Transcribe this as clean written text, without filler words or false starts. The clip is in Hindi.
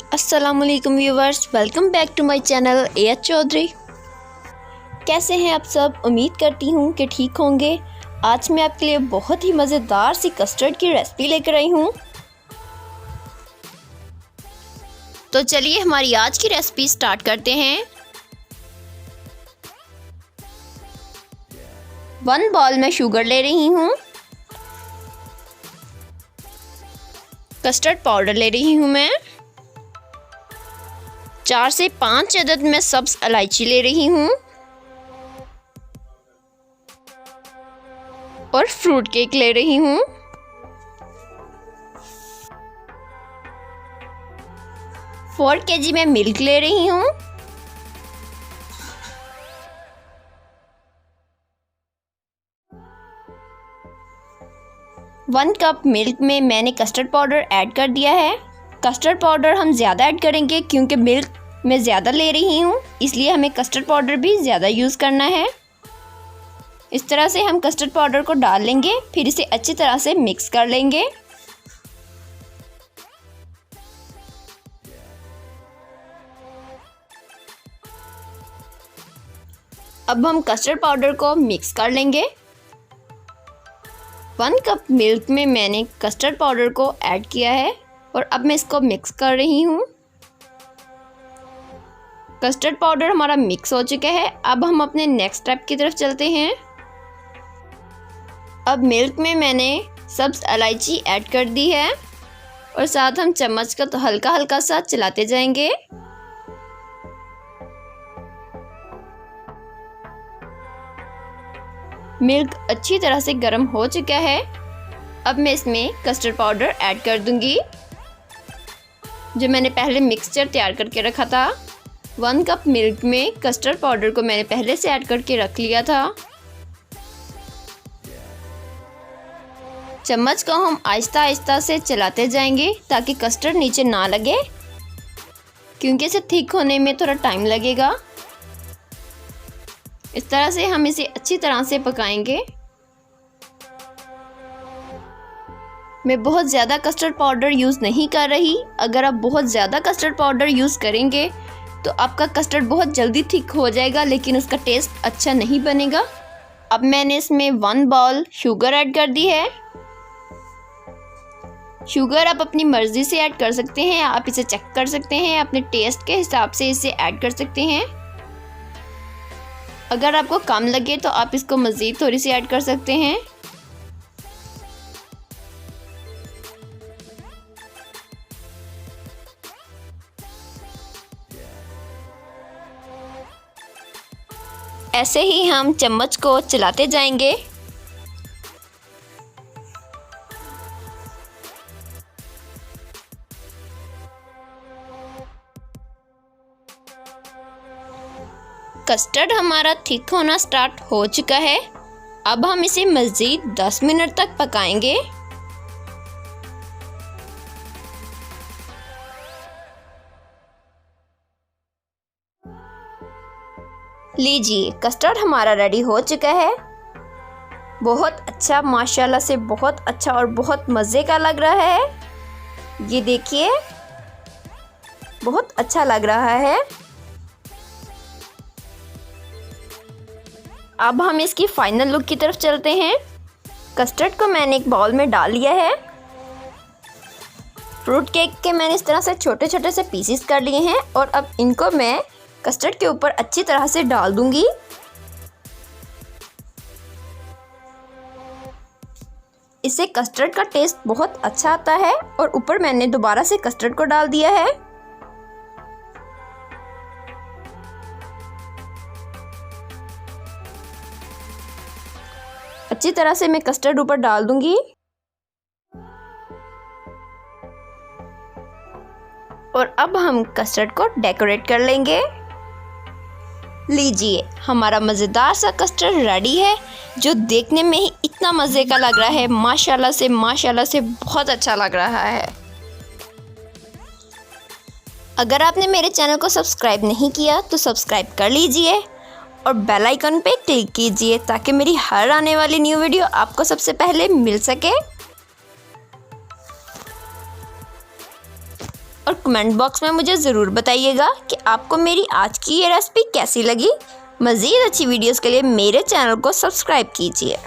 अस्सलामुअलैकुम viewers, welcome back to my channel AH Chaudhary. कैसे हैं आप सब? उम्मीद करती हूँ कि ठीक होंगे। आज मैं आपके लिए बहुत ही मज़ेदार सी कस्टर्ड की रेसिपी लेकर आई हूँ। तो चलिए हमारी आज की रेसिपी स्टार्ट करते हैं। 1 बाउल में शुगर ले रही हूँ, कस्टर्ड पाउडर ले रही हूँ मैं, 4 से 5 अदद मैं सब्ज़ इलायची ले रही हूँ और फ्रूट केक ले रही हूँ। फोर केजी मैं मिल्क ले रही हूँ। वन कप मिल्क में मैंने कस्टर्ड पाउडर ऐड कर दिया है। कस्टर्ड पाउडर हम ज़्यादा ऐड करेंगे क्योंकि मिल्क मैं ज़्यादा ले रही हूँ, इसलिए हमें कस्टर्ड पाउडर भी ज़्यादा यूज़ करना है। इस तरह से हम कस्टर्ड पाउडर को डाल लेंगे, फिर इसे अच्छी तरह से मिक्स कर लेंगे। अब हम कस्टर्ड पाउडर को मिक्स कर लेंगे। 1 कप मिल्क में मैंने कस्टर्ड पाउडर को ऐड किया है और अब मैं इसको मिक्स कर रही हूँ। कस्टर्ड पाउडर हमारा मिक्स हो चुका है। अब हम अपने नेक्स्ट स्टेप की तरफ चलते हैं। अब मिल्क में मैंने सब्ज़ इलायची ऐड कर दी है और साथ हम चम्मच का तो हल्का हल्का सा चलाते जाएंगे। मिल्क अच्छी तरह से गर्म हो चुका है। अब मैं इसमें कस्टर्ड पाउडर ऐड कर दूंगी जो मैंने पहले मिक्सचर तैयार करके रखा था। 1 कप मिल्क में कस्टर्ड पाउडर को मैंने पहले से ऐड करके रख लिया था। चम्मच को हम आहिस्ता आहिस्ता से चलाते जाएंगे ताकि कस्टर्ड नीचे ना लगे, क्योंकि इसे थिक होने में थोड़ा टाइम लगेगा। इस तरह से हम इसे अच्छी तरह से पकाएंगे। मैं बहुत ज़्यादा कस्टर्ड पाउडर यूज़ नहीं कर रही। अगर आप बहुत ज़्यादा कस्टर्ड पाउडर यूज़ करेंगे तो आपका कस्टर्ड बहुत जल्दी थिक हो जाएगा, लेकिन उसका टेस्ट अच्छा नहीं बनेगा। अब मैंने इसमें 1 बाउल शुगर ऐड कर दी है। शुगर आप अपनी मर्ज़ी से ऐड कर सकते हैं, आप इसे चेक कर सकते हैं, अपने टेस्ट के हिसाब से इसे ऐड कर सकते हैं। अगर आपको कम लगे तो आप इसको मज़ीद थोड़ी सी ऐड कर सकते हैं। ऐसे ही हम चम्मच को चलाते जाएंगे। कस्टर्ड हमारा थिक होना स्टार्ट हो चुका है। अब हम इसे मज़ीद 10 मिनट तक पकाएंगे। लीजिए, कस्टर्ड हमारा रेडी हो चुका है। बहुत अच्छा, माशाल्लाह से बहुत अच्छा और बहुत मज़े का लग रहा है। ये देखिए, बहुत अच्छा लग रहा है। अब हम इसकी फाइनल लुक की तरफ चलते हैं। कस्टर्ड को मैंने एक बाउल में डाल लिया है। फ्रूट केक के मैंने इस तरह से छोटे छोटे से पीसेस कर लिए हैं और अब इनको मैं कस्टर्ड के ऊपर अच्छी तरह से डाल दूंगी। इससे कस्टर्ड का टेस्ट बहुत अच्छा आता है और ऊपर मैंने दोबारा से कस्टर्ड को डाल दिया है। अच्छी तरह से मैं कस्टर्ड ऊपर डाल दूंगी और अब हम कस्टर्ड को डेकोरेट कर लेंगे। लीजिए, हमारा मज़ेदार सा कस्टर्ड रेडी है, जो देखने में ही इतना मज़े का लग रहा है। माशाल्लाह से बहुत अच्छा लग रहा है। अगर आपने मेरे चैनल को सब्सक्राइब नहीं किया तो सब्सक्राइब कर लीजिए और बेल आइकन पे क्लिक कीजिए ताकि मेरी हर आने वाली न्यू वीडियो आपको सबसे पहले मिल सके। और कमेंट बॉक्स में मुझे ज़रूर बताइएगा कि आपको मेरी आज की ये रेसिपी कैसी लगी। मज़ीद अच्छी वीडियोस के लिए मेरे चैनल को सब्सक्राइब कीजिए।